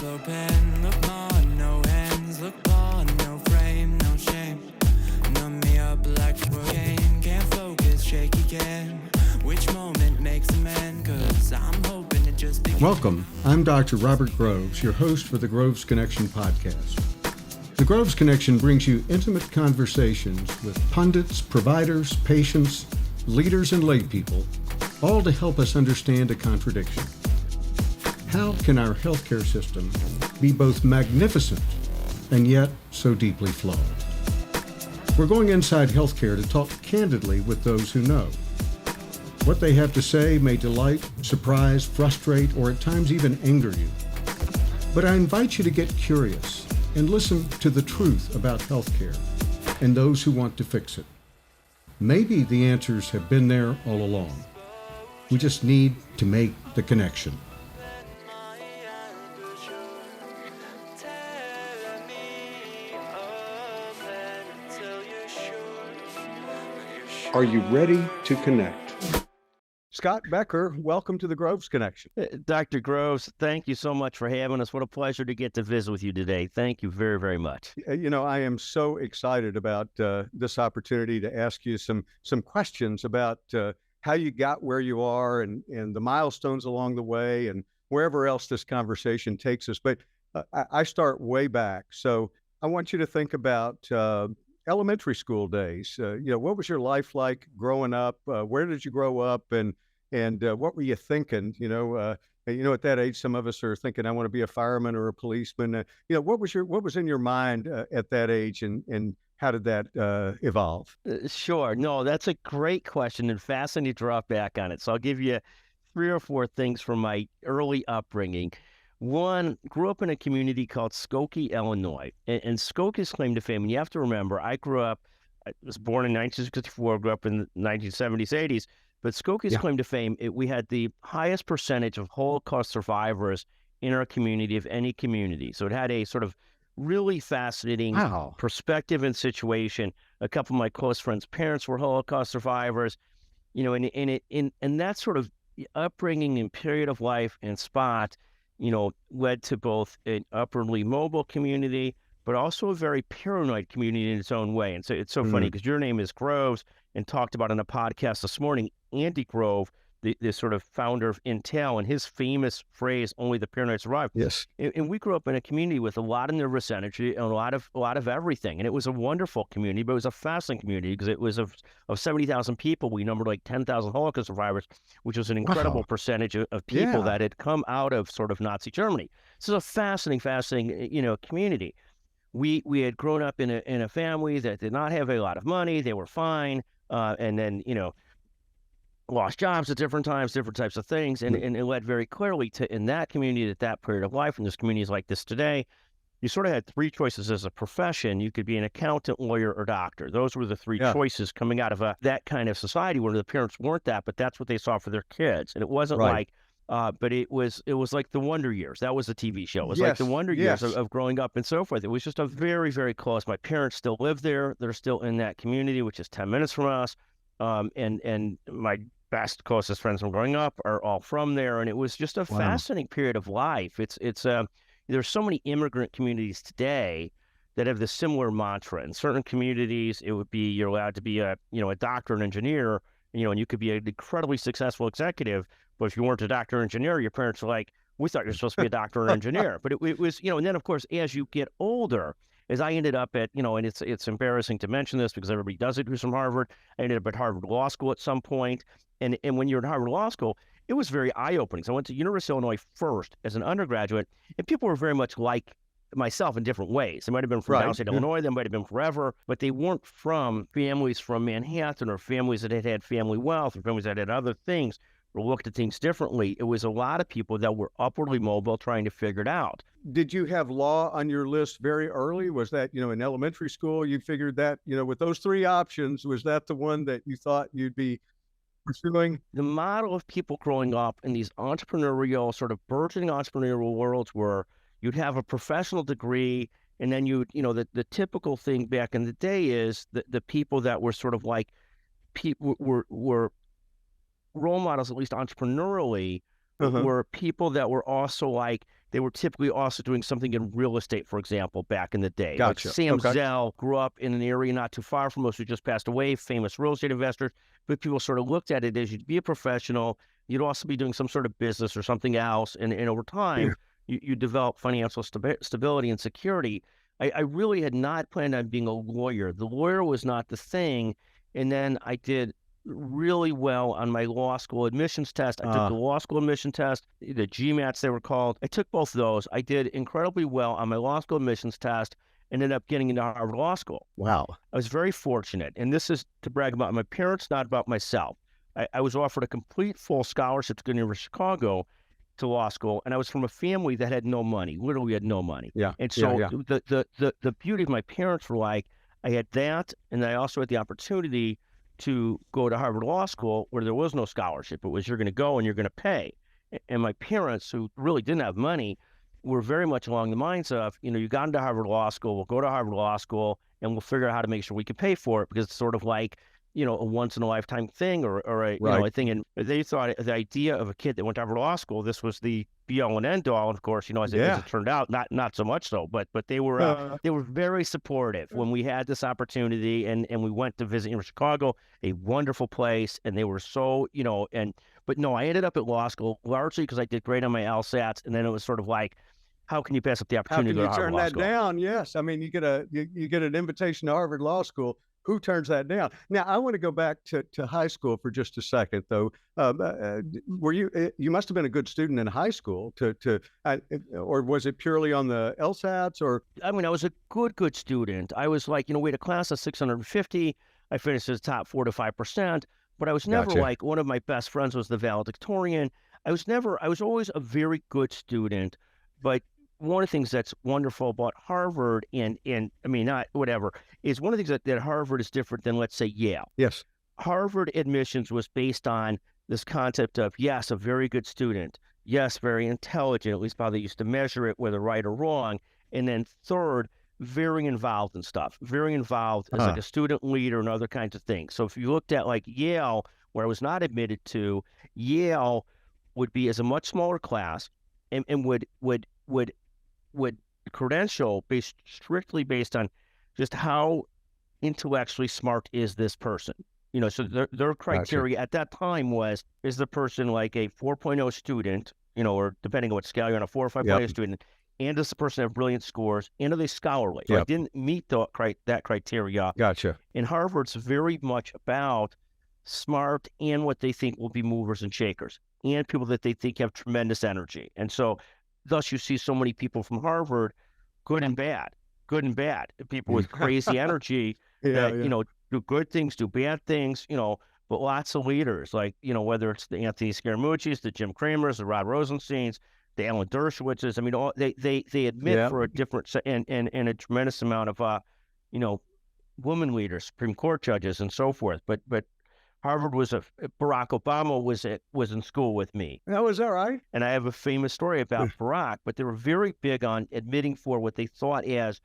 flow pen. Look more, no hands. Look ball, no frame, no shame. Numb me up like cocaine. Can't focus, shaky can. Which moment makes a man? Cause I'm hoping it just begins. Welcome. I'm Dr. Robert Groves, your host for the Groves Connection podcast. The Groves Connection brings you intimate conversations with pundits, providers, patients, leaders, and lay people, all to help us understand a contradiction. How can our healthcare system be both magnificent and yet so deeply flawed? We're going inside healthcare to talk candidly with those who know. What they have to say may delight, surprise, frustrate, or at times even anger you. But I invite you to get curious and listen to the truth about healthcare and those who want to fix it. Maybe the answers have been there all along. We just need to make the connection. Are you ready to connect? Scott Becker, welcome to the Groves Connection. Dr. Groves, thank you so much for having us. What a pleasure to get to visit with you today. Thank you very, very much. You know, I am so excited about this opportunity to ask you some questions about how you got where you are and the milestones along the way and wherever else this conversation takes us. But I start way back. So I want you to think about elementary school days. What was your life like growing up? Where did you grow up? And what were you thinking? At that age, some of us are thinking, I want to be a fireman or a policeman. What was in your mind at that age, and how did that evolve? Sure. No, that's a great question and fascinating to draw back on it. So I'll give you 3 or 4 things from my early upbringing. One, grew up in a community called Skokie, Illinois. And Skokie's claim to fame, and you have to remember, I was born in 1964, grew up in the 1970s, 80s, but Skokie's claim to fame, we had the highest percentage of Holocaust survivors in our community of any community. So it had a sort of really fascinating perspective and situation. A couple of my close friends' parents were Holocaust survivors, and that sort of upbringing and period of life and spot, led to both an upwardly mobile community, but also a very paranoid community in its own way. And so it's so funny because your name is Groves, and talked about in a podcast this morning, Andy Grove, the sort of founder of Intel, and his famous phrase, "Only the paranoid survive." Yes. And we grew up in a community with a lot of nervous energy and a lot of everything. And it was a wonderful community, but it was a fascinating community because it was of 70,000 people. We numbered like 10,000 Holocaust survivors, which was an incredible percentage of people that had come out of sort of Nazi Germany. So it's a fascinating, community. We had grown up in a family that did not have a lot of money. They were fine. And then, lost jobs at different times, different types of things. And it led very clearly to, in that community at that period of life, and there's communities like this today, you sort of had 3 choices as a profession. You could be an accountant, lawyer, or doctor. Those were the 3 choices coming out of that kind of society where the parents weren't that, but that's what they saw for their kids. And it wasn't but it was like the Wonder Years. That was a TV show. It was like the Wonder Years of growing up and so forth. It was just a very, very close. My parents still live there. They're still in that community, which is 10 minutes from us. And my best, closest friends from growing up are all from there. And it was just a fascinating period of life. There's so many immigrant communities today that have this similar mantra. In certain communities, it would be, you're allowed to be a doctor and engineer, and you could be an incredibly successful executive. But if you weren't a doctor or engineer, your parents were like, we thought you were supposed to be a doctor or engineer. But it was, and then of course, as you get older, as I ended up at, and it's embarrassing to mention this because everybody does it who's from Harvard. I ended up at Harvard Law School at some point. And when you're in Harvard Law School, it was very eye-opening. So I went to University of Illinois first as an undergraduate, and people were very much like myself in different ways. They might have been from downstate Illinois, they might have been forever, but they weren't from families from Manhattan or families that had family wealth or families that had other things or looked at things differently. It was a lot of people that were upwardly mobile trying to figure it out. Did you have law on your list very early? Was that, in elementary school, you figured that, with those 3 options, was that the one that you thought you'd be pursuing? The model of people growing up in these entrepreneurial, sort of burgeoning entrepreneurial worlds where you'd have a professional degree, and then the typical thing back in the day is the people that were sort of like, were role models, at least entrepreneurially, were people that were also like, they were typically also doing something in real estate, for example, back in the day. Gotcha. Like Sam Okay. Zell grew up in an area not too far from us who just passed away, famous real estate investors, but people sort of looked at it as you'd be a professional, you'd also be doing some sort of business or something else, and over time, you develop financial stability and security. I really had not planned on being a lawyer. The lawyer was not the thing, and then I did really well on my law school admissions test. I took the law school admission test, the GMATs they were called. I took both of those. I did incredibly well on my law school admissions test and ended up getting into Harvard Law School. Wow. I was very fortunate, and this is to brag about my parents, not about myself. I was offered a complete full scholarship to go to the University of Chicago to law school, and I was from a family that had no money, literally had no money. Yeah. And so yeah. the beauty of my parents were like, I had that, and I also had the opportunity to go to Harvard Law School where there was no scholarship. It was you're going to go and you're going to pay. And my parents, who really didn't have money, were very much along the lines of, you got into Harvard Law School, we'll go to Harvard Law School, and we'll figure out how to make sure we can pay for it, because it's sort of like, a once-in-a-lifetime thing or a, a thing. And they thought the idea of a kid that went to Harvard Law School, this was the be-all and end-all. And of course, as it turned out, not so much so, but they were very supportive when we had this opportunity, and we went to visit University of Chicago, a wonderful place, and they were so, but no, I ended up at law school largely because I did great on my LSATs, and then it was sort of like, how can you pass up the opportunity to go to Harvard Law School? How can you turn that down? Yes. I mean, you get an invitation to Harvard Law School. Who turns that down? Now, I want to go back to high school for just a second, though. Were you must have been a good student in high school or was it purely on the LSATs or? I mean, I was a good student. I was like, we had a class of 650. I finished as top 4 to 5%, but I was never like, one of my best friends was the valedictorian. I was always a very good student, but one of the things that's wonderful about Harvard and I mean, not whatever, is one of the things that Harvard is different than, let's say, Yale. Yes. Harvard admissions was based on this concept of, yes, a very good student. Yes, very intelligent, at least how they used to measure it, whether right or wrong. And then third, very involved in stuff, very involved as like a student leader and other kinds of things. So if you looked at like Yale, where I was not admitted to, Yale would be as a much smaller class and would credential strictly based on just how intellectually smart is this person. So their criteria at that time was, is the person like a 4.0 student, or depending on what scale you're on, a 4 or 5.0 student, and does the person have brilliant scores, and are they scholarly? So I didn't meet that criteria. Gotcha. And Harvard's very much about smart and what they think will be movers and shakers, and people that they think have tremendous energy. And so thus you see so many people from Harvard, good and bad, people with crazy energy that, do good things, do bad things, but lots of leaders, like, whether it's the Anthony Scaramucci's, the Jim Cramers, the Rod Rosensteins, the Alan Dershowitzes. I mean, they admit for a different, and a tremendous amount of, women leaders, Supreme Court judges and so forth. But Harvard was Barack Obama was in school with me. Oh, is that right? And I have a famous story about Barack, but they were very big on admitting for what they thought as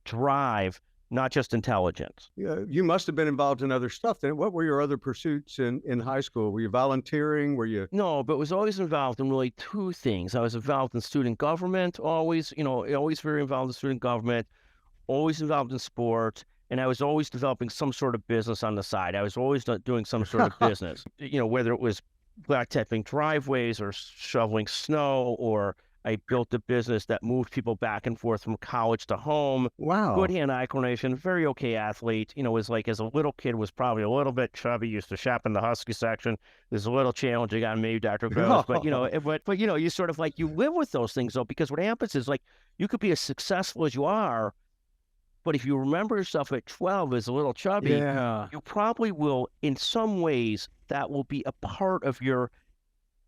drive, not just intelligence. Yeah, you must have been involved in other stuff then. What were your other pursuits in high school? Were you volunteering? Were you? No, but was always involved in really two things. I was involved in student government, always very involved in student government, always involved in sport. And I was always developing some sort of business on the side. I was always doing some sort of business, whether it was blacktopping driveways or shoveling snow, or I built a business that moved people back and forth from college to home. Wow. Good hand-eye coordination, very okay athlete. Was like, as a little kid, was probably a little bit chubby, used to shop in the Husky section. There's a little challenging on me, Dr. Groves. But, you sort of like, you live with those things, though, because what happens is, like, you could be as successful as you are, but if you remember yourself at 12 as a little chubby, you probably will, in some ways, that will be a part of your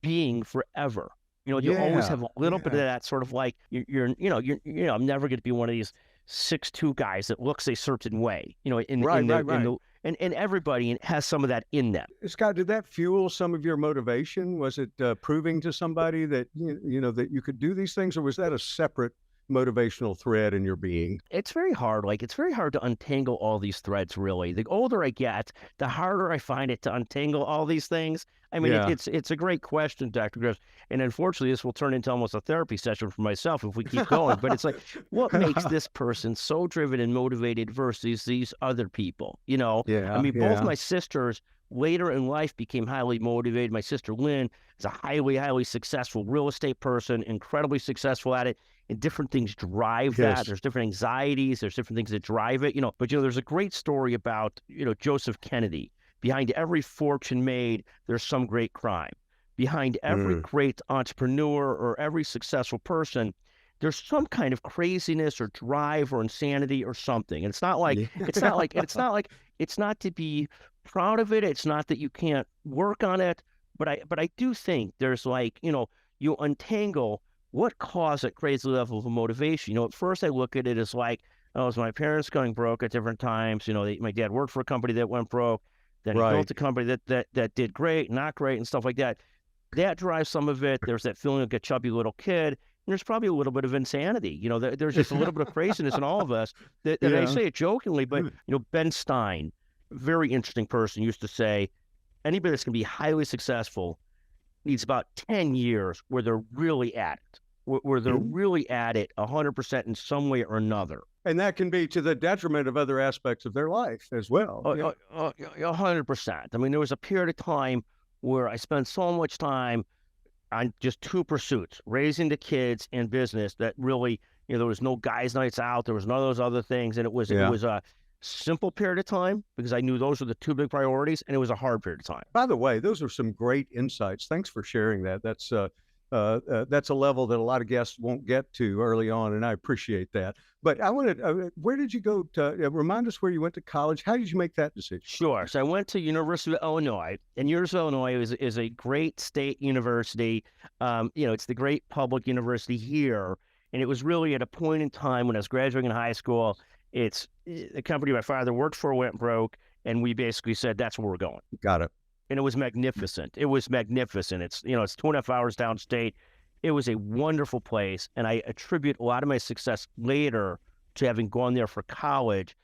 being forever. You always have a little bit of that sort of like, I'm never going to be one of these 6'2" guys that looks a certain way. And everybody has some of that in them. Scott, did that fuel some of your motivation? Was it proving to somebody that that you could do these things, or was that a separate motivational thread in your being? It's very hard. Like, it's very hard to untangle all these threads, really. The older I get, the harder I find it to untangle all these things. I mean, Yeah. it's a great question, Dr. Gross. And unfortunately, this will turn into almost a therapy session for myself if we keep going. But it's like, what makes this person so driven and motivated versus these other people? You know, Yeah, I mean, both yeah. my sisters later in life became highly motivated. My sister Lynn is a highly successful real estate person, incredibly successful at it. And different things drive that. Yes. There's different anxieties. There's different things that drive it, you know. But, you know, there's a great story about, you know, Joseph Kennedy. Behind every fortune made, there's some great crime. Behind every great entrepreneur or every successful person, there's some kind of craziness or drive or insanity or something. And it's not like, it's not to be proud of it. It's not that you can't work on it. But I do think there's, like, you know, you untangle what caused that crazy level of motivation. You know, at first I look at it as like, oh, it was my parents going broke at different times. You know, my dad worked for a company that went broke. Then he built a company that did great, not great, and stuff like that. That drives some of it. There's that feeling like a chubby little kid. And there's probably a little bit of insanity. You know, there's just a little bit of craziness in all of us. That I say it jokingly, but, you know, Ben Stein, very interesting person, used to say, anybody that's going to be highly successful needs about 10 years where they're really at it, where they're really at it 100% in some way or another. And that can be to the detriment of other aspects of their life as well. 100%. I mean, there was a period of time where I spent so much time on just two pursuits, raising the kids and business, that really, you know, there was no guys' nights out. There was none of those other things. And it was a simple period of time because I knew those were the two big priorities, and it was a hard period of time. By the way, those are some great insights. Thanks for sharing that. That's a level that a lot of guests won't get to early on, and I appreciate that. But I wanted, where did you go to, remind us where you went to college? How did you make that decision? Sure. So I went to University of Illinois, and University of Illinois is a great state university. You know, it's the great public university here. And it was really at a point in time when I was graduating in high school. It's the company my father worked for went broke, and we basically said, that's where we're going. Got it. And it was magnificent. It was magnificent. It's, you know, it's 2.5 hours downstate. It was a wonderful place. And I attribute a lot of my success later to having gone there for college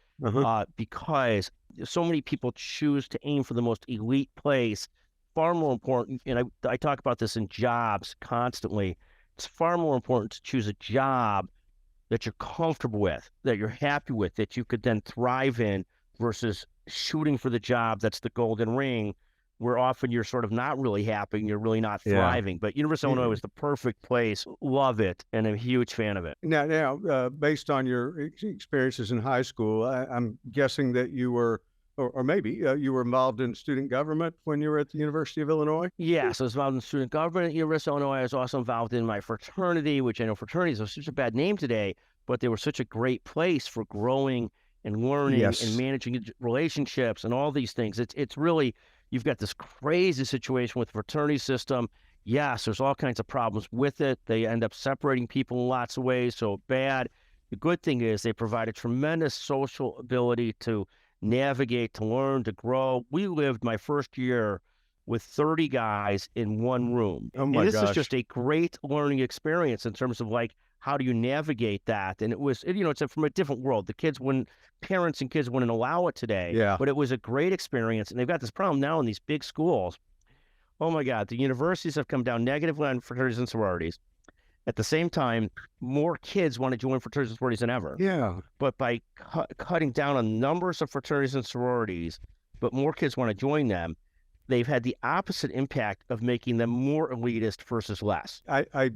because so many people choose to aim for the most elite place. Far more important, and I talk about this in jobs constantly, it's far more important to choose a job that you're comfortable with, that you're happy with, that you could then thrive in, versus shooting for the job that's the golden ring, where often you're sort of not really happy and you're really not thriving. But University of Illinois was the perfect place. Love it, and I'm a huge fan of it. Now, based on your experiences in high school, I'm guessing that you were, or maybe you were involved in student government when you were at the University of Illinois? Yes, I was involved in student government at University of Illinois. I was also involved in my fraternity, which I know fraternities are such a bad name today, but they were such a great place for growing and learning and managing relationships and all these things. It's really, you've got this crazy situation with the fraternity system. Yes, there's all kinds of problems with it. They end up separating people in lots of ways, so bad. The good thing is they provide a tremendous social ability to navigate, to learn, to grow. We lived my first year with 30 guys in one room. Oh my gosh. This is just a great learning experience in terms of, like, how do you navigate that? And it was, you know, it's from a different world. Parents and kids wouldn't allow it today. Yeah. But it was a great experience. And they've got this problem now in these big schools. Oh my God, the universities have come down negatively on fraternities and sororities. At the same time, more kids want to join fraternities and sororities than ever. Yeah. But by cutting down on numbers of fraternities and sororities, but more kids want to join them, they've had the opposite impact of making them more elitist versus less. I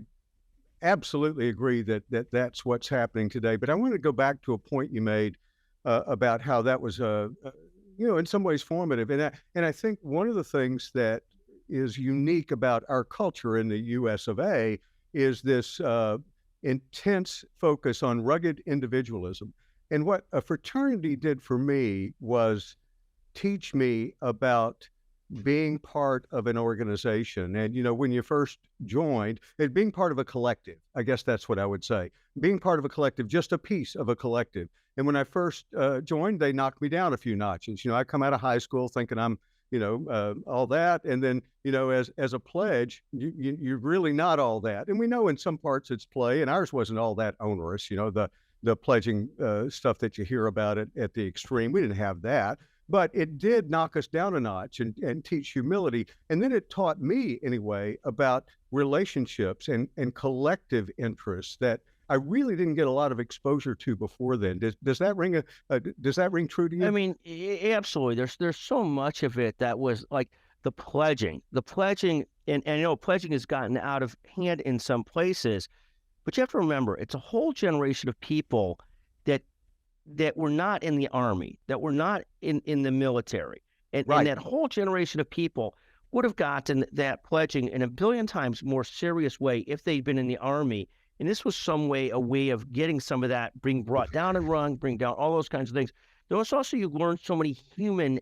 absolutely agree that's what's happening today. But I want to go back to a point you made about how that was, in some ways formative. And I think one of the things that is unique about our culture in the U.S. of A. is this intense focus on rugged individualism. And what a fraternity did for me was teach me about being part of an organization. And, when you first joined, being part of a collective, I guess that's what I would say. Being part of a collective, just a piece of a collective. And when I first joined, they knocked me down a few notches. I come out of high school thinking I'm all that. And then, as a pledge, you're really not all that. And we know in some parts it's play, and ours wasn't all that onerous, the pledging stuff that you hear about it at the extreme. We didn't have that, but it did knock us down a notch and teach humility. And then it taught me, anyway, about relationships and collective interests that I really didn't get a lot of exposure to before then. Does that ring true to you? I mean, absolutely. There's so much of it that was like the pledging, and pledging has gotten out of hand in some places, but you have to remember, it's a whole generation of people that were not in the Army, that were not in the military. And that whole generation of people would have gotten that pledging in a billion times more serious way if they'd been in the Army. And this was a way of getting some of that being brought down and rung, bring down all those kinds of things. There was also, you learn so many human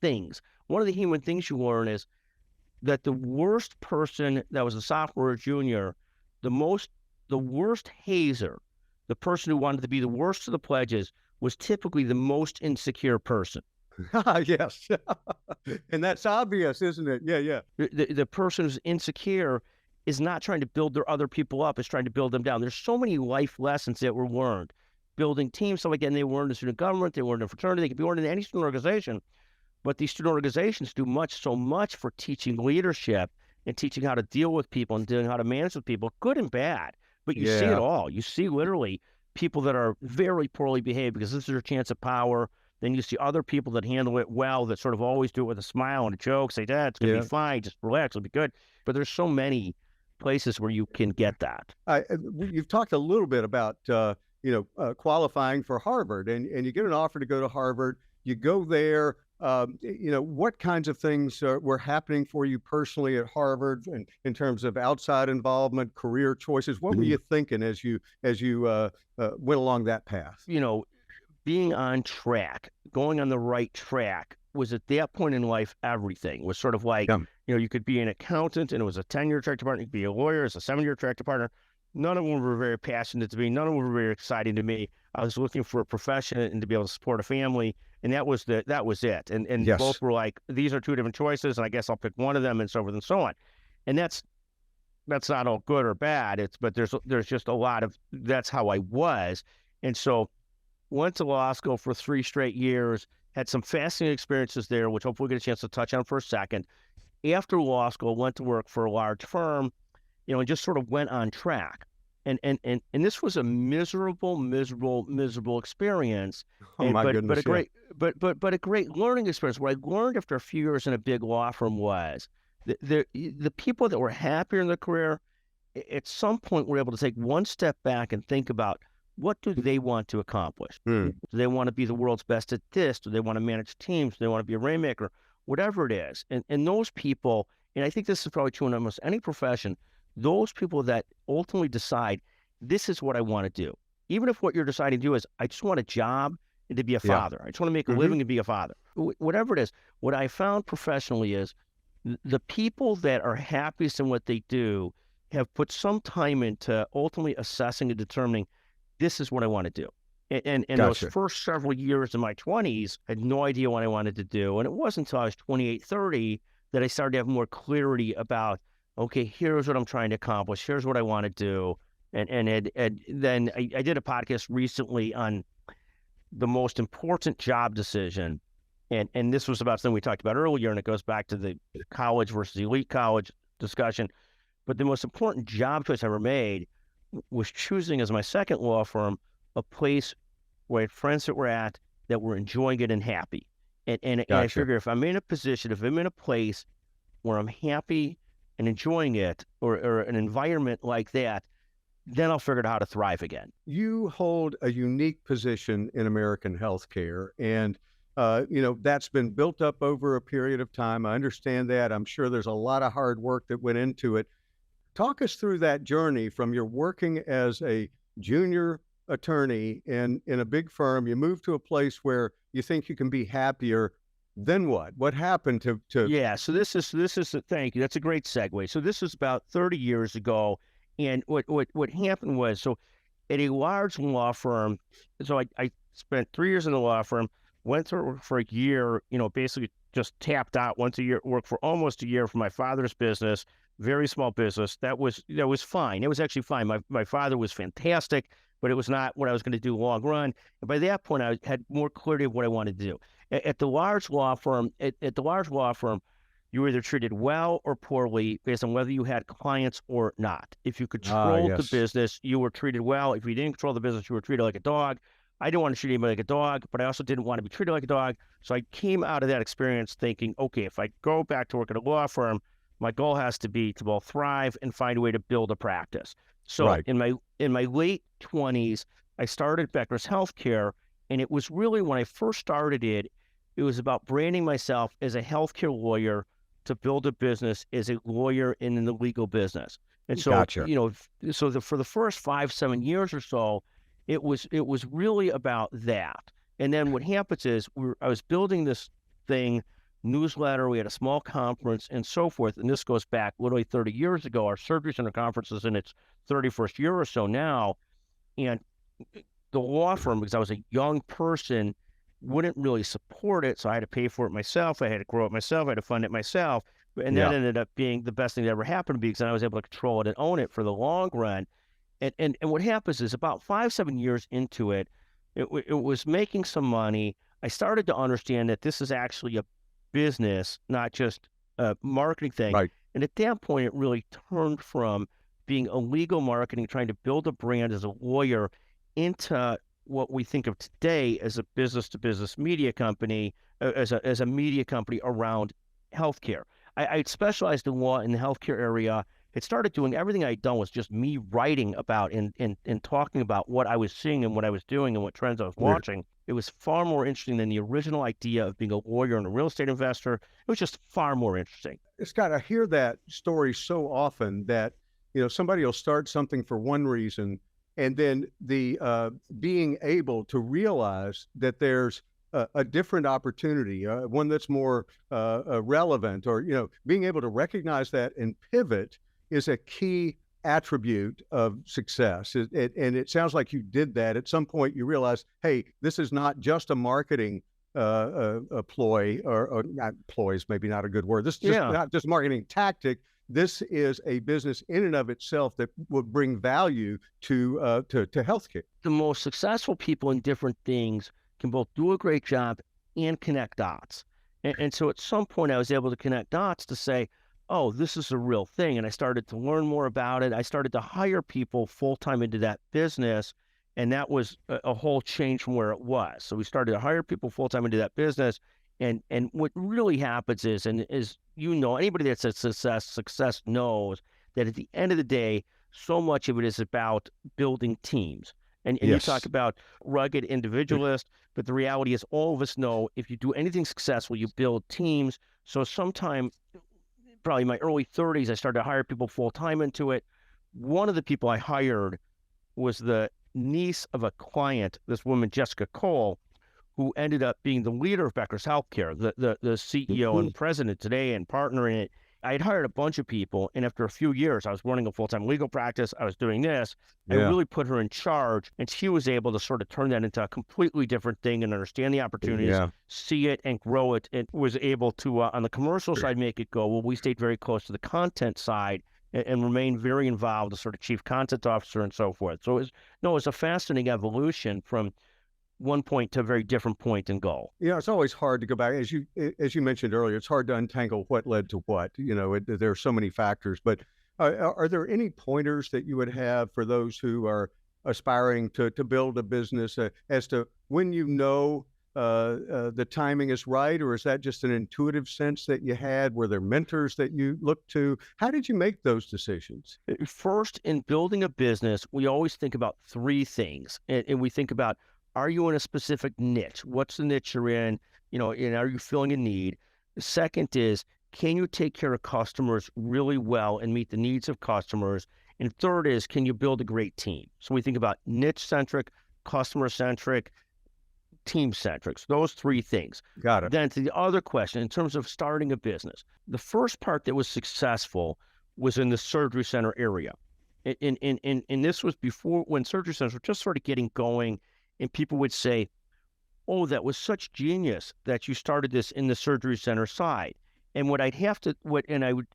things. One of the human things you learn is that the worst person that was a sophomore or junior, the worst hazer, the person who wanted to be the worst of the pledges, was typically the most insecure person. Yes. And that's obvious, isn't it? Yeah. The person who's insecure is not trying to build their other people up, is trying to build them down. There's so many life lessons that were learned. Building teams, so again, they learned in student government, they learned in fraternity, they could be learned in any student organization. But these student organizations do so much for teaching leadership and teaching how to deal with people and dealing how to manage with people, good and bad. But you see it all. You see literally people that are very poorly behaved because this is their chance of power. Then you see other people that handle it well, that sort of always do it with a smile and a joke, say, it's going to be fine, just relax, it'll be good. But there's so many places where you can get that. You've talked a little bit about, qualifying for Harvard, and you get an offer to go to Harvard. You go there. What kinds of things were happening for you personally at Harvard in terms of outside involvement, career choices? What were you thinking as you went along that path? Being on track, going on the right track was at that point in life, everything was sort of like, you could be an accountant and it was a 10-year track department. You could be a lawyer, it's a 7-year track department. None of them were very passionate to me. None of them were very exciting to me. I was looking for a profession and to be able to support a family. And that was it. And both were like, these are two different choices. And I guess I'll pick one of them, and so forth and so on. And that's not all good or bad. But there's just a lot of, that's how I was. And so went to law school for 3 straight years, had some fascinating experiences there, which hopefully we'll get a chance to touch on for a second. After law school, went to work for a large firm, and just sort of went on track. And this was a miserable experience. My goodness. But a great learning experience. What I learned after a few years in a big law firm was the people that were happier in their career, at some point were able to take one step back and think about, what do they want to accomplish? Do they want to be the world's best at this? Do they want to manage teams? Do they want to be a rainmaker? Whatever it is. And those people, and I think this is probably true in almost any profession, those people that ultimately decide, this is what I want to do. Even if what you're deciding to do is, I just want a job and to be a father. I just want to make a living and be a father. Whatever it is, what I found professionally is the people that are happiest in what they do have put some time into ultimately assessing and determining, this is what I want to do. And those first several years in my 20s, I had no idea what I wanted to do. And it wasn't until I was 28, 30 that I started to have more clarity about, okay, here's what I'm trying to accomplish. Here's what I want to do. And then I did a podcast recently on the most important job decision. And this was about something we talked about earlier, and it goes back to the college versus elite college discussion. But the most important job choice I ever made was choosing as my second law firm a place where I had friends that were at that were enjoying it and happy. And I figure if I'm in a position, if I'm in a place where I'm happy and enjoying it, or an environment like that, then I'll figure out how to thrive again. You hold a unique position in American healthcare, and that's been built up over a period of time. I understand that. I'm sure there's a lot of hard work that went into it. Talk us through that journey from your working as a junior attorney in a big firm. You move to a place where you think you can be happier. Then what? What happened to? Yeah. So this is thank you. That's a great segue. So this was about 30 years ago, and what happened was, so at a large law firm. So I spent 3 years in the law firm. Went through for a year, basically just tapped out once a year, worked for almost a year for my father's business, very small business. That was fine. It was actually fine. My father was fantastic, but it was not what I was going to do long run. And by that point, I had more clarity of what I wanted to do. At the large law firm, you were either treated well or poorly based on whether you had clients or not. If you controlled the business, you were treated well. If you didn't control the business, you were treated like a dog. I didn't want to treat anybody like a dog, but I also didn't want to be treated like a dog. So I came out of that experience thinking, okay, if I go back to work at a law firm, my goal has to be to both thrive and find a way to build a practice. So in my late 20s, I started Becker's Healthcare, and it was really when I first started it, it was about branding myself as a healthcare lawyer to build a business as a lawyer in the legal business. And so, for the first 5-7 years or so, it was really about that. And then what happens is I was building this thing, newsletter, we had a small conference and so forth. And this goes back literally 30 years ago. Our surgery center conference is in its 31st year or so now. And the law firm, because I was a young person, wouldn't really support it. So I had to pay for it myself. I had to grow it myself. I had to fund it myself. And that ended up being the best thing that ever happened to me because I was able to control it and own it for the long run. And what happens is about 5-7 years into it, it was making some money. I started to understand that this is actually a business, not just a marketing thing. Right. And at that point, it really turned from being a legal marketing, trying to build a brand as a lawyer, into what we think of today as a business-to-business media company, as a media company around healthcare. I specialized in law in the healthcare area. It started doing everything I'd done was just me writing about and talking about what I was seeing and what I was doing and what trends I was watching. It was far more interesting than the original idea of being a lawyer and a real estate investor. It was just far more interesting. Scott, I hear that story so often that, somebody will start something for one reason, and then the being able to realize that there's a different opportunity, one that's more relevant, or, being able to recognize that and pivot is a key attribute of success. And it sounds like you did that. At some point, you realized, hey, this is not just a marketing ploy, or not ploys, maybe not a good word. This is just not just a marketing tactic. This is a business in and of itself that will bring value to healthcare. The most successful people in different things can both do a great job and connect dots. And so at some point, I was able to connect dots to say, oh, this is a real thing. And I started to learn more about it. I started to hire people full-time into that business. And that was a whole change from where it was. So we started to hire people full-time into that business. And what really happens is anybody that says success knows that at the end of the day, so much of it is about building teams. And you talk about rugged individualist, but the reality is all of us know if you do anything successful, you build teams. So sometime, probably in my early 30s, I started to hire people full-time into it. One of the people I hired was the niece of a client, this woman, Jessica Cole, who ended up being the leader of Becker's Healthcare, the CEO and president today and partner in it. I had hired a bunch of people, and after a few years, I was running a full-time legal practice. I was doing this. I really put her in charge, and she was able to sort of turn that into a completely different thing and understand the opportunities, see it, and grow it. And was able to, on the commercial side, make it go. Well, we stayed very close to the content side and remained very involved as sort of chief content officer and so forth. So it was a fascinating evolution from one point to a very different point and goal. It's always hard to go back. As you mentioned earlier, it's hard to untangle what led to what. There are so many factors. But are there any pointers that you would have for those who are aspiring to build a business as to when the timing is right, or is that just an intuitive sense that you had? Were there mentors that you looked to? How did you make those decisions? First, in building a business, we always think about three things. And we think about, are you in a specific niche? What's the niche you're in? And are you filling a need? The second is, can you take care of customers really well and meet the needs of customers? And third is, can you build a great team? So we think about niche-centric, customer-centric, team-centric. So those three things. Got it. Then to the other question, in terms of starting a business, the first part that was successful was in the surgery center area. And this was before, when surgery centers were just sort of getting going, and people would say, oh, that was such genius that you started this in the surgery center side. And what I'd have to,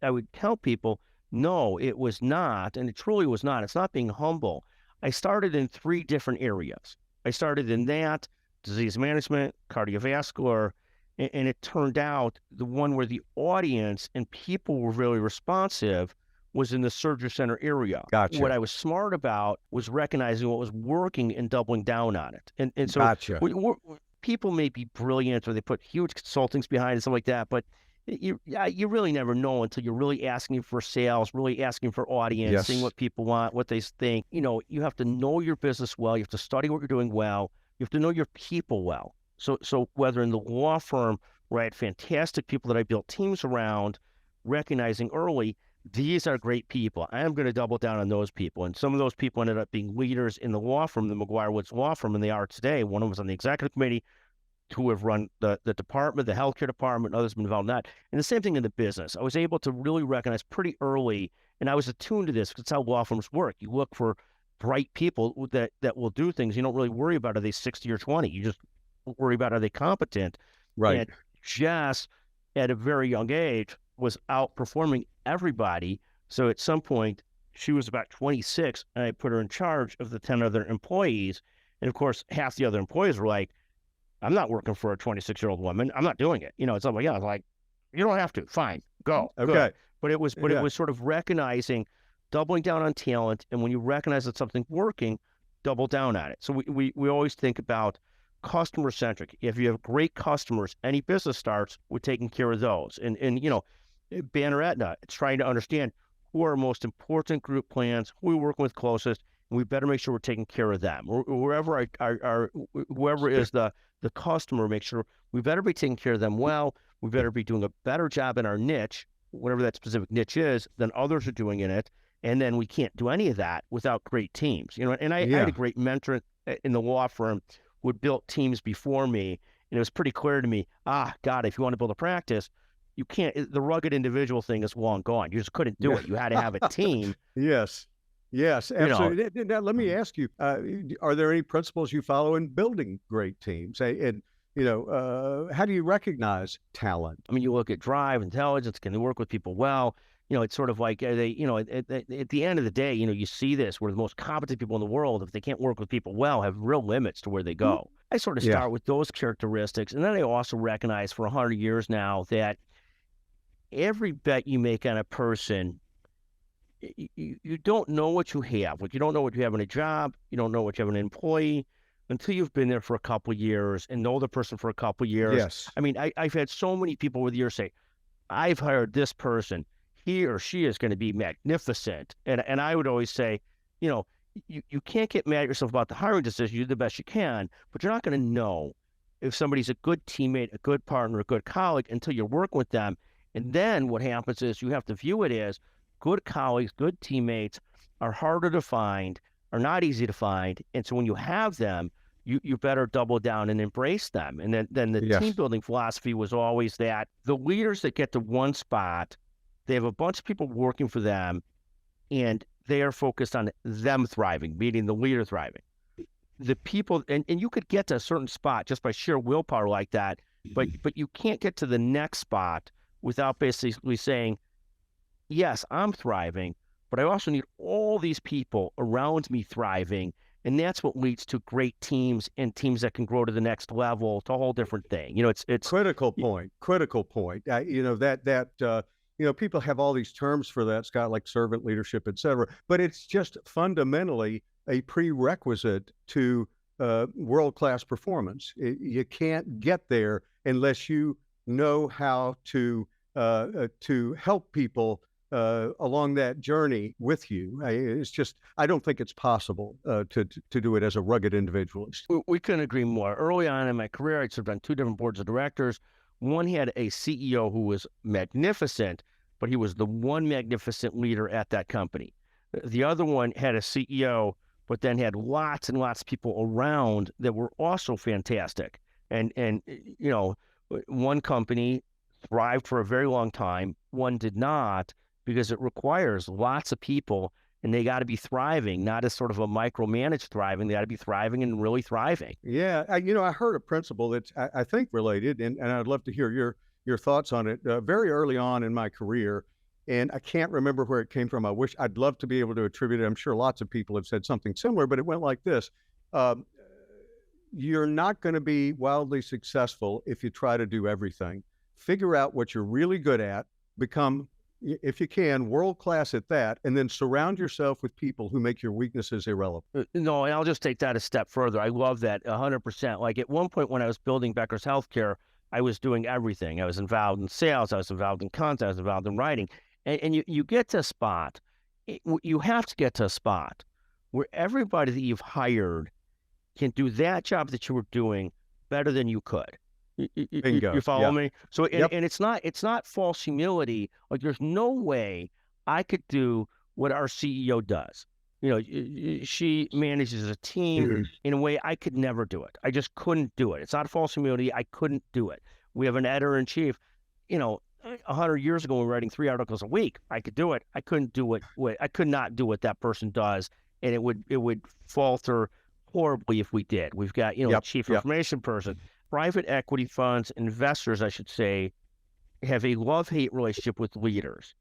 I would tell people, no, it was not. And it truly was not. It's not being humble. I started in 3 different areas. I started in that, disease management, cardiovascular, and it turned out the one where the audience and people were really responsive was in the surgery center area. Gotcha. What I was smart about was recognizing what was working and doubling down on it. And so Gotcha. people may be brilliant or they put huge consultings behind it, stuff like that, but you really never know until you're really asking for sales, really asking for audience, Yes. seeing what people want, what they think. You have to know your business well. You have to study what you're doing well. You have to know your people well. So whether in the law firm where I had fantastic people that I built teams around, recognizing early, these are great people. I am going to double down on those people. And some of those people ended up being leaders in the law firm, the McGuireWoods law firm, and they are today. One of them was on the executive committee, who have run the department, the healthcare department, others have been involved in that. And the same thing in the business. I was able to really recognize pretty early, and I was attuned to this because it's how law firms work. You look for bright people that will do things. You don't really worry about are they 60 or 20. You just worry about are they competent. Right. And Jess, at a very young age, was outperforming everybody. So at some point, she was about 26, and I put her in charge of the 10 other employees. And of course, half the other employees were like, I'm not working for a 26-year-old woman. I'm not doing it. It's like, yeah, like, you don't have to. Fine, go. Okay. Good. But it was sort of recognizing, doubling down on talent. And when you recognize that something's working, double down on it. So we always think about customer centric. If you have great customers, any business starts with taking care of those. And Banner Aetna, it's trying to understand who are our most important group plans, who we're working with closest, and we better make sure we're taking care of them. Or wherever whoever is the customer, make sure we better be taking care of them well. We better be doing a better job in our niche, whatever that specific niche is, than others are doing in it. And then we can't do any of that without great teams. And I had a great mentor in the law firm who had built teams before me. And it was pretty clear to me, God, if you want to build a practice, you can't, the rugged individual thing is long gone. You just couldn't do it. You had to have a team. Yes, absolutely. Now, let me ask you, are there any principles you follow in building great teams? And, how do you recognize talent? I mean, you look at drive, intelligence, can they work with people well? It's sort of like, at the end of the day, you see this where the most competent people in the world, if they can't work with people well, have real limits to where they go. I sort of start with those characteristics. And then I also recognize for 100 years now that every bet you make on a person, you don't know what you have. Like, you don't know what you have in a job. You don't know what you have in an employee until you've been there for a couple of years and know the person for a couple of years. Yes. I mean, I've had so many people over the years say, I've hired this person. He or she is going to be magnificent. And I would always say, you can't get mad at yourself about the hiring decision. You do the best you can, but you're not going to know if somebody's a good teammate, a good partner, a good colleague until you're working with them. And then what happens is you have to view it as good colleagues, good teammates are harder to find, are not easy to find. And so when you have them, you better double down and embrace them. And then the team building philosophy was always that the leaders that get to one spot, they have a bunch of people working for them, and they are focused on them thriving, meaning the leader thriving. The people, and you could get to a certain spot just by sheer willpower like that, but you can't get to the next spot without basically saying, yes, I'm thriving, but I also need all these people around me thriving. And that's what leads to great teams and teams that can grow to the next level. It's a whole different thing. It's critical point. People have all these terms for that, Scott, like servant leadership, et cetera, but it's just fundamentally a prerequisite to world-class performance. You can't get there unless you know how to help people along that journey with you. I don't think it's possible to do it as a rugged individualist. We couldn't agree more. Early on in my career, I served on 2 different boards of directors. One had a CEO who was magnificent, but he was the one magnificent leader at that company. The other one had a CEO, but then had lots and lots of people around that were also fantastic. And one company thrived for a very long time. One did not, because it requires lots of people and they got to be thriving, not as sort of a micromanaged thriving. They got to be thriving and really thriving. Yeah, I heard a principle that's I think related, and I'd love to hear your thoughts on it. Very early on in my career, and I can't remember where it came from. I'd love to be able to attribute it. I'm sure lots of people have said something similar, but it went like this. You're not going to be wildly successful if you try to do everything. Figure out what you're really good at, become, if you can, world-class at that, and then surround yourself with people who make your weaknesses irrelevant. No, and I'll just take that a step further. I love that 100%. Like at one point when I was building Becker's Healthcare, I was doing everything. I was involved in sales. I was involved in content. I was involved in writing. And you get to a spot, you have to get to a spot where everybody that you've hired can do that job that you were doing better than you could. Bingo. You follow Yeah. me? So, Yep. and it's not false humility. Like there's no way I could do what our CEO does. She manages a team in a way I could never do it. I just couldn't do it. It's not false humility. I couldn't do it. We have an editor-in-chief. 100 years ago, we were writing 3 articles a week. I could do it. I couldn't do it. I could not do what that person does, and it would falter horribly if we did. We've got a chief information person. Private equity funds, investors, I should say, have a love-hate relationship with leaders,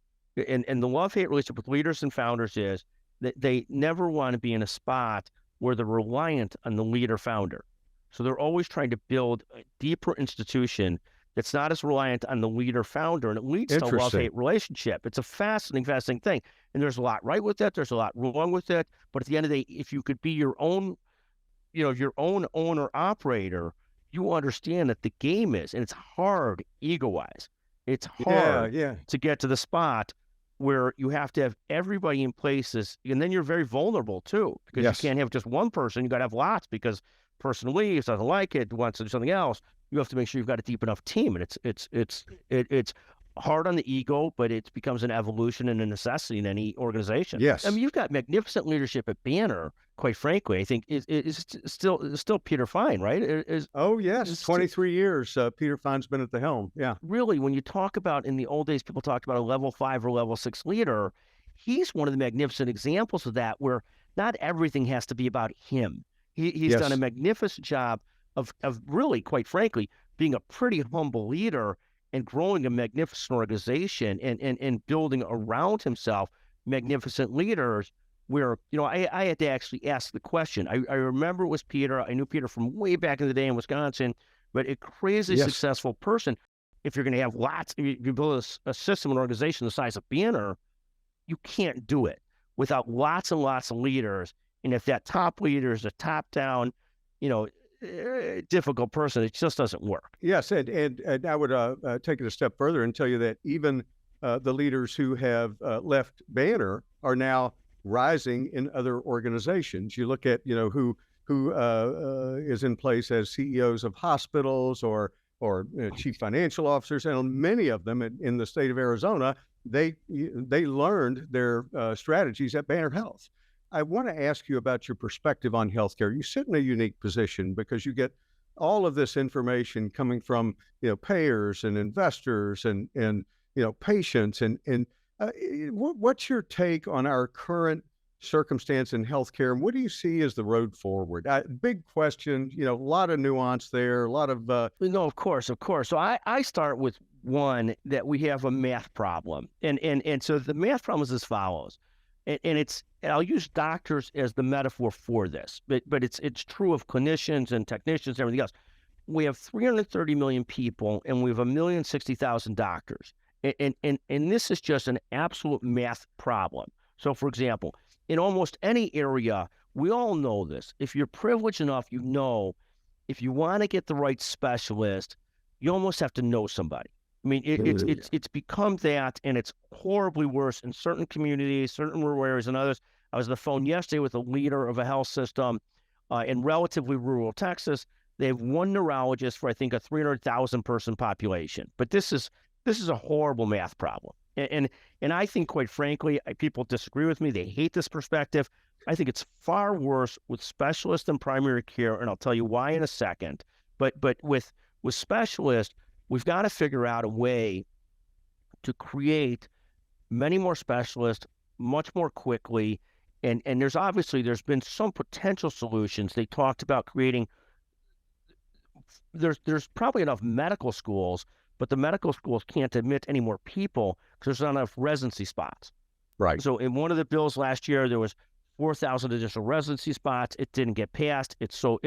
and the love-hate relationship with leaders and founders is that they never want to be in a spot where they're reliant on the leader founder. So they're always trying to build a deeper institution that's not as reliant on the leader founder, and it leads to a love-hate relationship. It's a fascinating thing. And there's a lot right with it. There's a lot wrong with it. But at the end of the day, if you could be your own owner operator, you understand that the game is, and it's hard ego-wise. It's hard to get to the spot where you have to have everybody in places, and then you're very vulnerable too, because you can't have just one person. You got to have lots, because person leaves, doesn't like it, wants to do something else. You have to make sure you've got a deep enough team, and it's hard on the ego, but it becomes an evolution and a necessity in any organization. Yes, I mean, you've got magnificent leadership at Banner. Quite frankly, I think is still Peter Fine, right? Oh yes, 23 years. Peter Fine's been at the helm. Yeah, really. When you talk about, in the old days, people talked about a level 5 or level 6 leader. He's one of the magnificent examples of that, where not everything has to be about him. He's done a magnificent job of really, quite frankly, being a pretty humble leader and growing a magnificent organization and building around himself magnificent leaders, where, I had to actually ask the question. I remember it was Peter. I knew Peter from way back in the day in Wisconsin, but a crazy successful person. If you're going to have lots, if you build a system, an organization the size of Banner, you can't do it without lots and lots of leaders. And if that top leader is a top-down, difficult person, it just doesn't work. Yes, and I would take it a step further and tell you that even the leaders who have left Banner are now rising in other organizations. You look at who is in place as CEOs of hospitals or chief financial officers, and many of them in the state of Arizona, they learned their strategies at Banner Health. I want to ask you about your perspective on healthcare. You sit in a unique position because you get all of this information coming from payers and investors and patients and what's your take on our current circumstance in healthcare, and what do you see as the road forward? Big question, a lot of nuance there, a lot of No, of course. So I start with one, that we have a math problem, and so the math problem is as follows, and I'll use doctors as the metaphor for this, but it's true of clinicians and technicians and everything else. We have 330 million people, and we have 1,060,000 doctors, and this is just an absolute math problem. So, for example, in almost any area, we all know this. If you're privileged enough, if you want to get the right specialist, you almost have to know somebody. I mean, it's become that, and it's horribly worse in certain communities, certain rural areas, and others. I was on the phone yesterday with a leader of a health system in relatively rural Texas. They have one neurologist for, I think, a 300,000 person population. But this is a horrible math problem. And I think, quite frankly, people disagree with me. They hate this perspective. I think it's far worse with specialists in primary care, and I'll tell you why in a second. But with specialists, we've got to figure out a way to create many more specialists much more quickly And there's been some potential solutions. They talked about creating, there's probably enough medical schools, but the medical schools can't admit any more people because there's not enough residency spots. Right. So in one of the bills last year, there was 4,000 additional residency spots. It didn't get passed. It's so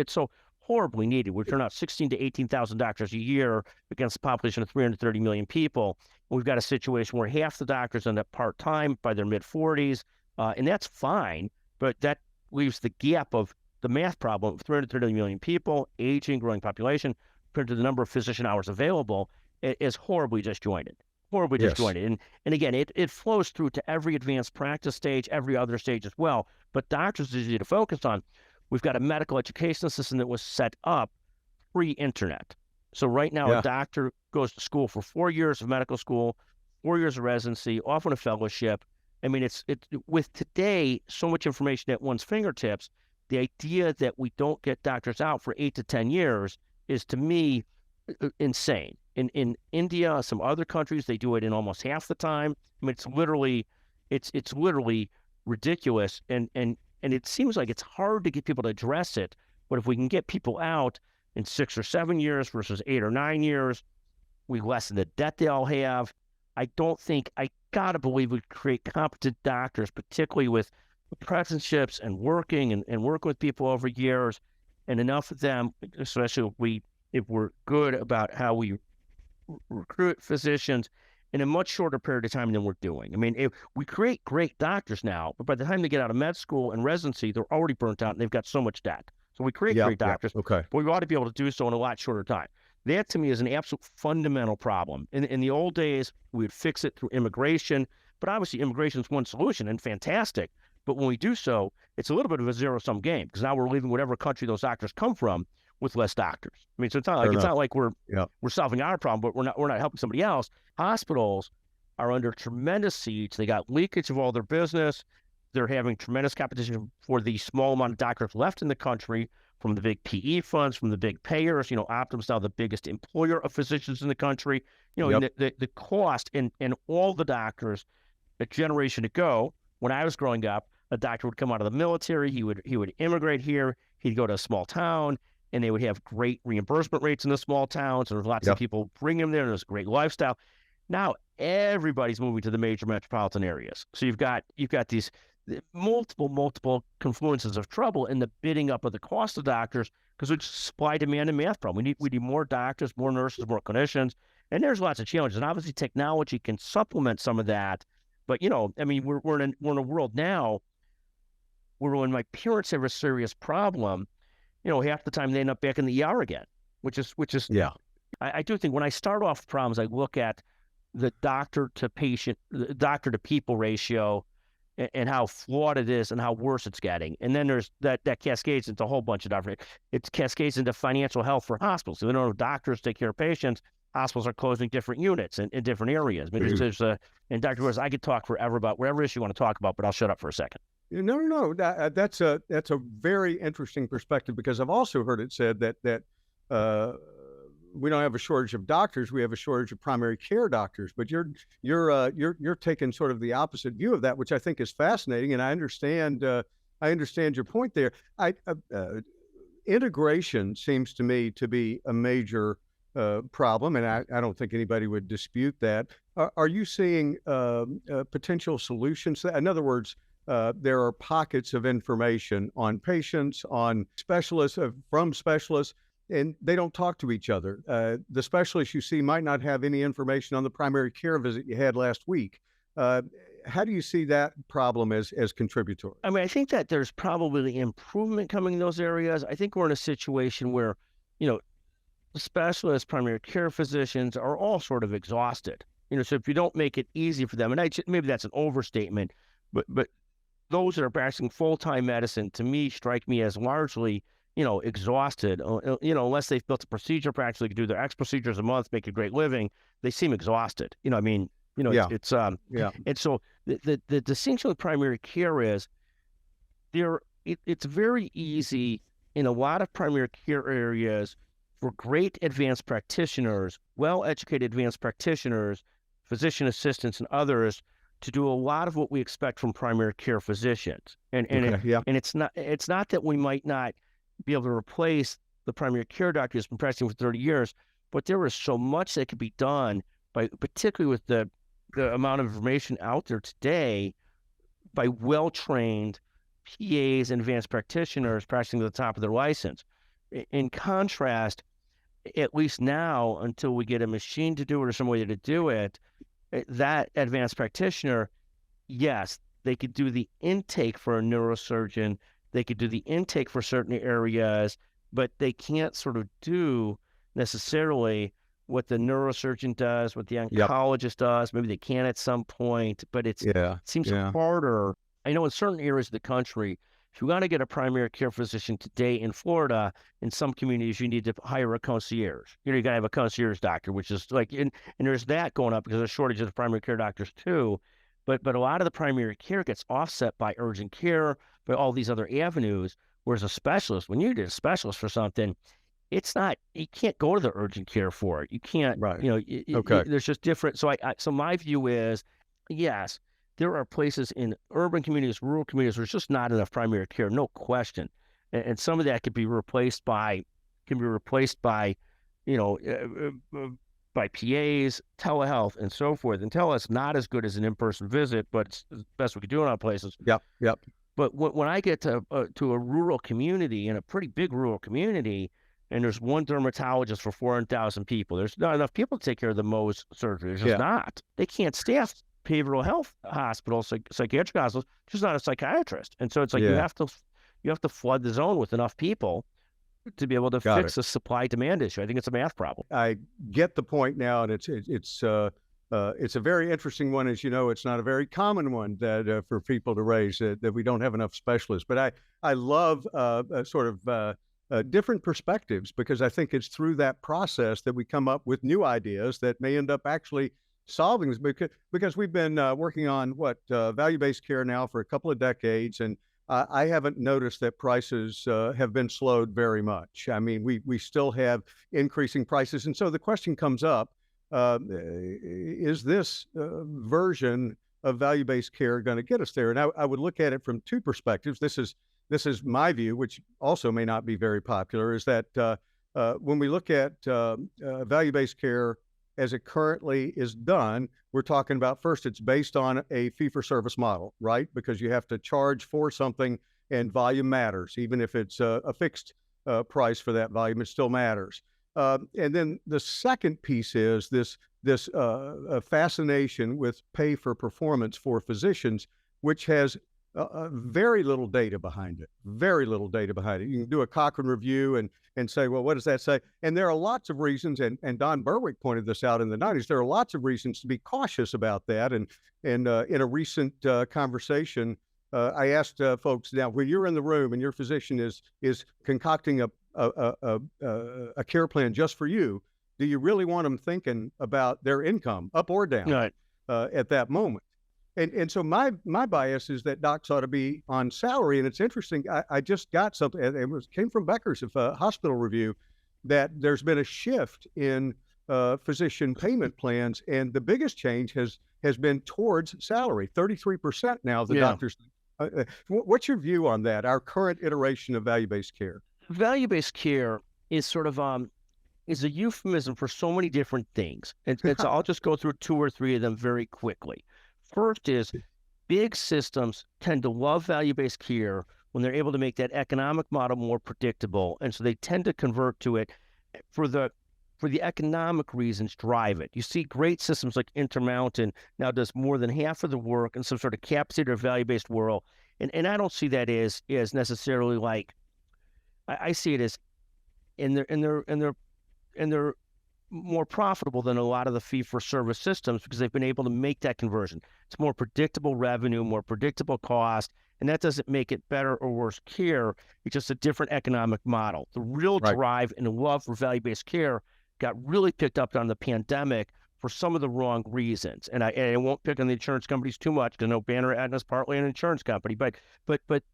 horribly needed. We turn out 16 to 18,000 doctors a year against a population of 330 million people. We've got a situation where half the doctors end up part-time by their mid-40s, and that's fine, but that leaves the gap of the math problem of 330 million people, aging, growing population, compared to the number of physician hours available, is horribly disjointed. And again, it flows through to every advanced practice stage, every other stage as well. But doctors is easy to focus on. We've got a medical education system that was set up pre-internet. So right now, a doctor goes to school for 4 years of medical school, 4 years of residency, often a fellowship. I mean, it's with today, so much information at one's fingertips, the idea that we don't get doctors out for 8 to 10 years is, to me, insane. In India, some other countries, they do it in almost half the time. I mean, it's literally ridiculous. And it seems like it's hard to get people to address it. But if we can get people out in 6 or 7 years versus 8 or 9 years, we lessen the debt they all have. I gotta believe we create competent doctors, particularly with apprenticeships and working with people over years, and enough of them, especially if we're good about how we recruit physicians in a much shorter period of time than we're doing. I mean, we create great doctors now, but by the time they get out of med school and residency, they're already burnt out and they've got so much debt. So we create great doctors, but we ought to be able to do so in a lot shorter time. That, to me, is an absolute fundamental problem. In the old days, we would fix it through immigration, but obviously immigration is one solution and fantastic. But when we do so, it's a little bit of a zero-sum game because now we're leaving whatever country those doctors come from with less doctors. I mean, so it's not like we're solving our problem, but we're not helping somebody else. Hospitals are under tremendous siege. They got leakage of all their business. They're having tremendous competition for the small amount of doctors left in the country from the big PE funds, from the big payers. Optum's now the biggest employer of physicians in the country. The cost and all the doctors a generation ago, when I was growing up, a doctor would come out of the military. He would immigrate here. He'd go to a small town, and they would have great reimbursement rates in the small towns. And there's lots of people bring him there. And there's a great lifestyle. Now everybody's moving to the major metropolitan areas. So you've got these multiple confluences of trouble in the bidding up of the cost of doctors because it's supply, demand, and math problem. We need more doctors, more nurses, more clinicians, and there's lots of challenges. And obviously, technology can supplement some of that. But I mean, we're in a world now where when my parents have a serious problem, half the time they end up back in the ER again, which is I do think when I start off problems, I look at the doctor to people ratio and how flawed it is and how worse it's getting. And then there's that cascades into a whole bunch of different, it cascades into financial health for hospitals. So we don't have doctors take care of patients. Hospitals are closing different units in different areas. I mean, and Dr. Woods, I could talk forever about whatever issue you want to talk about, but I'll shut up for a second. No. That's a very interesting perspective because I've also heard it said that we don't have a shortage of doctors; we have a shortage of primary care doctors. But you're taking sort of the opposite view of that, which I think is fascinating, and I understand your point there. Integration seems to me to be a major problem, and I don't think anybody would dispute that. Are you seeing potential solutions? In other words, there are pockets of information on patients, on specialists, from specialists, and they don't talk to each other. The specialist you see might not have any information on the primary care visit you had last week. How do you see that problem as contributory? I mean, I think that there's probably improvement coming in those areas. I think we're in a situation where, specialists, primary care physicians are all sort of exhausted. So if you don't make it easy for them, and maybe that's an overstatement, but those that are practicing full-time medicine, to me, strike me as largely, exhausted. Unless they've built a procedure practice, they can do their X procedures a month, make a great living, they seem exhausted. And so the distinction with primary care is it's very easy in a lot of primary care areas for great advanced practitioners, well-educated advanced practitioners, physician assistants, and others to do a lot of what we expect from primary care physicians. And Okay, and it's not that we might not be able to replace the primary care doctor who's been practicing for 30 years, but there is so much that could be done by, particularly with the amount of information out there today, by well-trained PAs and advanced practitioners practicing at the top of their license. In contrast, at least now, until we get a machine to do it or some way to do it, that advanced practitioner, yes, they could do the intake for a neurosurgeon, they could do the intake for certain areas, but they can't sort of do necessarily what the neurosurgeon does, what the oncologist does. Maybe they can at some point, but it seems harder. I know in certain areas of the country, if you want to get a primary care physician today in Florida, in some communities, you need to hire a concierge. You got to have a concierge doctor, which is like, and there's that going up because there's shortages of primary care doctors too. But a lot of the primary care gets offset by urgent care, by all these other avenues. Whereas a specialist, when you need a specialist for something, it's not, you can't go to the urgent care for it. You can't, there's just different. So my view is, yes, there are places in urban communities, rural communities, where there's just not enough primary care, no question. And some of that could be replaced by, by PAs, telehealth, and so forth. And telehealth's not as good as an in-person visit, but it's the best we could do in our places. Yep. But when I get to a rural community, in a pretty big rural community, and there's one dermatologist for 400,000 people, there's not enough people to take care of the Mohs surgery. There's just not. They can't staff behavioral health hospitals, psychiatric hospitals, just not a psychiatrist. And so it's like you have to flood the zone with enough people to be able to fix the supply-demand issue. I think it's a math problem. I get the point now, and it's a very interesting one. As you know, it's not a very common one that for people to raise, that we don't have enough specialists. But I love different perspectives, because I think it's through that process that we come up with new ideas that may end up actually solving this, because we've been working on value-based care now for a couple of decades, and I haven't noticed that prices have been slowed very much. I mean, we still have increasing prices, and so the question comes up: is this version of value-based care going to get us there? And I would look at it from two perspectives. This is my view, which also may not be very popular, is that when we look at value-based care as it currently is done, we're talking about, first, it's based on a fee-for-service model, right? Because you have to charge for something, and volume matters. Even if it's a fixed price for that volume, it still matters. And then the second piece is this fascination with pay for performance for physicians, which has very little data behind it. Very little data behind it. You can do a Cochrane review and say, well, what does that say? And there are lots of reasons, and Don Berwick pointed this out in the 90s, there are lots of reasons to be cautious about that. And in a recent conversation, I asked folks, now, when you're in the room and your physician is concocting a care plan just for you, do you really want them thinking about their income, up or down, at that moment? And so my bias is that docs ought to be on salary. And it's interesting, I just got something, it came from Becker's hospital review, that there's been a shift in physician payment plans, and the biggest change has been towards salary. 33% now the doctors. What's your view on that, our current iteration of value-based care? Value-based care is sort of is a euphemism for so many different things. It's I'll just go through two or three of them very quickly. First is, big systems tend to love value-based care when they're able to make that economic model more predictable, and so they tend to convert to it for the economic reasons, drive it. You see great systems like Intermountain now does more than half of the work in some sort of capitated or value-based world, and I don't see that as necessarily like, I see it as and they're more profitable than a lot of the fee-for-service systems, because they've been able to make that conversion. It's more predictable revenue, more predictable cost, and that doesn't make it better or worse care. It's just a different economic model. The real drive and love for value-based care got really picked up on the pandemic for some of the wrong reasons. And I won't pick on the insurance companies too much, because I know Banner Aetna's partly an insurance company, but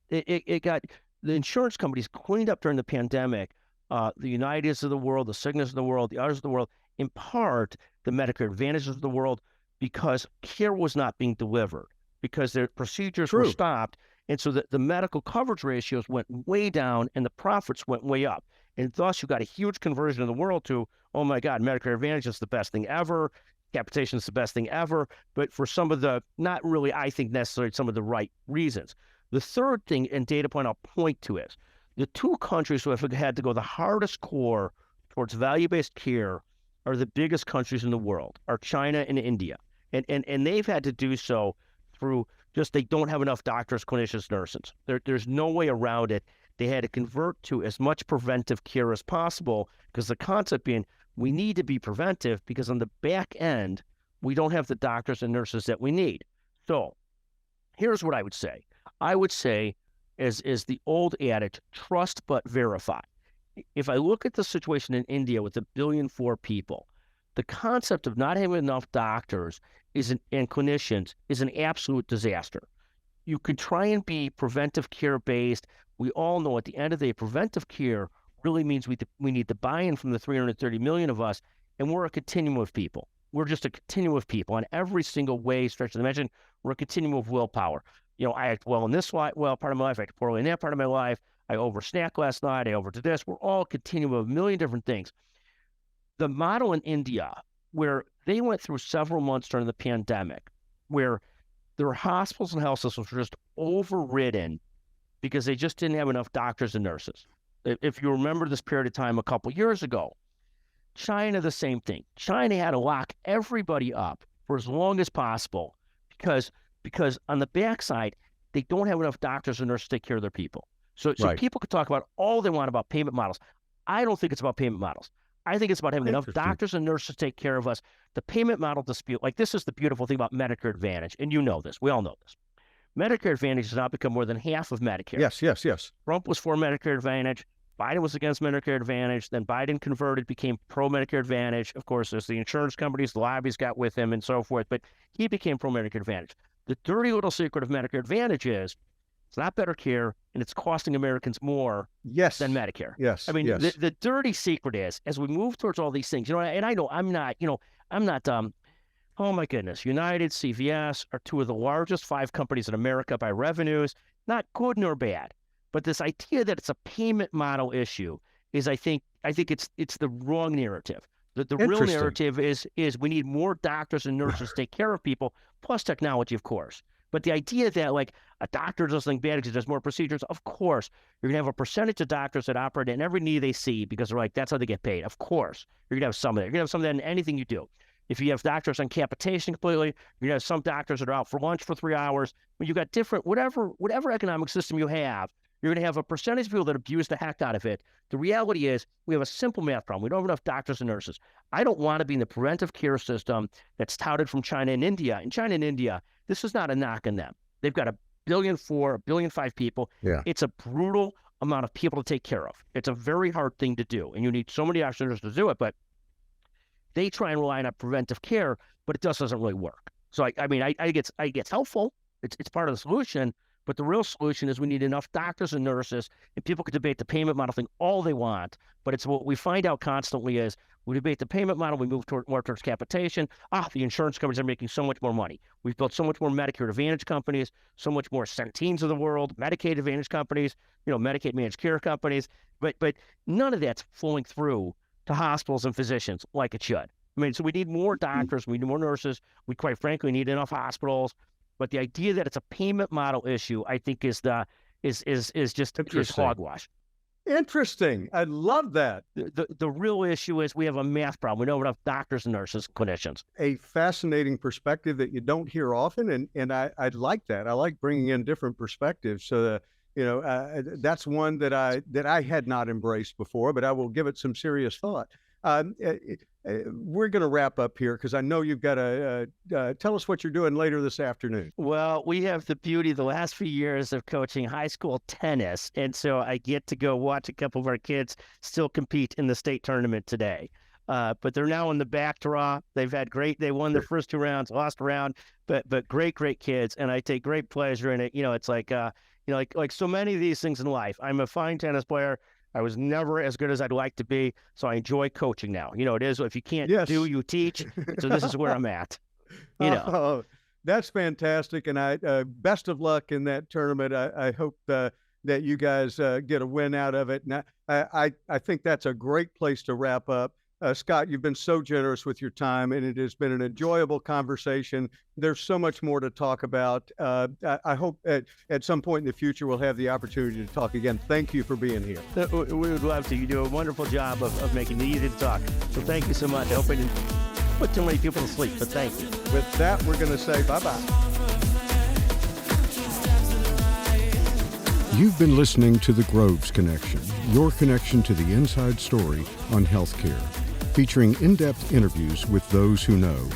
it got, the insurance companies cleaned up during the pandemic. The Uniteds of the world, the Cignas of the world, the others of the world, in part, the Medicare Advantages of the world, because care was not being delivered, because their procedures were stopped. And so the medical coverage ratios went way down and the profits went way up. And thus you got a huge conversion in the world to, oh my God, Medicare Advantage is the best thing ever. Capitation is the best thing ever. But for some of the, not really, I think necessarily some of the right reasons. The third thing and data point I'll point to is the two countries who have had to go the hardest core towards value-based care are the biggest countries in the world, are China and India. And they've had to do so through just they don't have enough doctors, clinicians, nurses. There's no way around it. They had to convert to as much preventive care as possible, because the concept being we need to be preventive because on the back end, we don't have the doctors and nurses that we need. So here's what I would say. I would say, as the old adage, trust but verify. If I look at the situation in India with 1.4 billion people, the concept of not having enough doctors and clinicians is an absolute disaster. You could try and be preventive care based. We all know at the end of the day, preventive care really means we need the buy-in from the 330 million of us, and we're a continuum of people. We're just a continuum of people on every single way, stretch of the imagination. We're a continuum of willpower. I act well in this part of my life. I act poorly in that part of my life. I oversnacked last night. I overdid this. We're all a continuum of a million different things. The model in India, where they went through several months during the pandemic, where their hospitals and health systems were just overridden because they just didn't have enough doctors and nurses. If you remember this period of time a couple years ago, China, the same thing. China had to lock everybody up for as long as possible because on the backside, they don't have enough doctors and nurses to take care of their people. So people could talk about all they want about payment models. I don't think it's about payment models. I think it's about having enough doctors and nurses to take care of us. The payment model dispute, like this is the beautiful thing about Medicare Advantage, and you know this. We all know this. Medicare Advantage has now become more than half of Medicare. Yes. Trump was for Medicare Advantage. Biden was against Medicare Advantage. Then Biden converted, became pro-Medicare Advantage. Of course, there's the insurance companies, the lobbies got with him and so forth, but he became pro-Medicare Advantage. The dirty little secret of Medicare Advantage is it's not better care, and it's costing Americans more than Medicare. Yes. I mean, the dirty secret is, as we move towards all these things, and I know I'm not, oh my goodness, United, CVS are two of the largest 5 companies in America by revenues, not good nor bad. But this idea that it's a payment model issue is, I think it's the wrong narrative. The real narrative is we need more doctors and nurses to take care of people, plus technology, of course. But the idea that like a doctor does something bad because there's more procedures, of course, you're going to have a percentage of doctors that operate in every need they see because they're like, that's how they get paid. Of course, you're going to have some of that. You're going to have some of that in anything you do. If you have doctors on capitation completely, you're going to have some doctors that are out for lunch for 3 hours. When you've got different, whatever economic system you have, you're going to have a percentage of people that abuse the heck out of it. The reality is we have a simple math problem. We don't have enough doctors and nurses. I don't want to be in the preventive care system that's touted from China and India. In China and India, this is not a knock on them. They've got 1.4 billion, 1.5 billion people. Yeah. It's a brutal amount of people to take care of. It's a very hard thing to do, and you need so many doctors and nurses to do it, but they try and rely on preventive care, but it just doesn't really work. So, I think it's helpful. It's part of the solution, but the real solution is we need enough doctors and nurses, and people can debate the payment model thing all they want, but it's what we find out constantly is we debate the payment model, we move more towards capitation. The insurance companies are making so much more money. We've built so much more Medicare Advantage companies, so much more Centenes of the world, Medicaid Advantage companies, Medicaid managed care companies, but none of that's flowing through to hospitals and physicians like it should. So we need more doctors, we need more nurses, we quite frankly need enough hospitals. But the idea that it's a payment model issue, I think, is just hogwash. Interesting. I love that. The real issue is we have a math problem. We don't have enough doctors and nurses, clinicians. A fascinating perspective that you don't hear often, and I like that. I like bringing in different perspectives. So that's one that I had not embraced before, but I will give it some serious thought. We're going to wrap up here because I know you've got to tell us what you're doing later this afternoon. Well, we have the beauty of the last few years of coaching high school tennis, and so I get to go watch a couple of our kids still compete in the state tournament today. But they're now in the back draw. They won their first 2 rounds, lost a round, but great kids, and I take great pleasure in it. It's like like so many of these things in life. I'm a fine tennis player. I was never as good as I'd like to be, so I enjoy coaching now. It is, if you can't do, you teach. So this is where I'm at. You know. Oh, that's fantastic, and I best of luck in that tournament. I hope that you guys get a win out of it. And I think that's a great place to wrap up. Scott, you've been so generous with your time, and it has been an enjoyable conversation. There's so much more to talk about. I hope at some point in the future we'll have the opportunity to talk again. Thank you for being here. We would love to. You do a wonderful job of making it easy to talk. So thank you so much. I hope I didn't put too many people to sleep, but thank you. With that, we're going to say bye-bye. You've been listening to The Groves Connection, your connection to the inside story on healthcare, featuring in-depth interviews with those who know.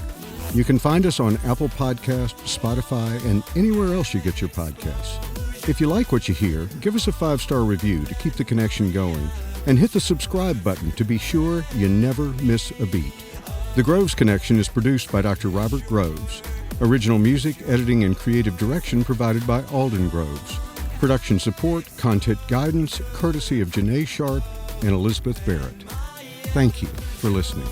You can find us on Apple Podcasts, Spotify, and anywhere else you get your podcasts. If you like what you hear, give us a 5-star review to keep the connection going, and hit the subscribe button to be sure you never miss a beat. The Groves Connection is produced by Dr. Robert Groves. Original music, editing, and creative direction provided by Alden Groves. Production support, content guidance, courtesy of Janae Sharp and Elizabeth Barrett. Thank you for listening.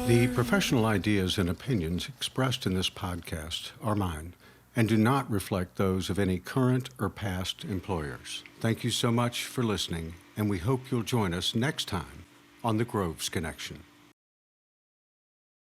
The professional ideas and opinions expressed in this podcast are mine and do not reflect those of any current or past employers. Thank you so much for listening, and we hope you'll join us next time on The Groves Connection.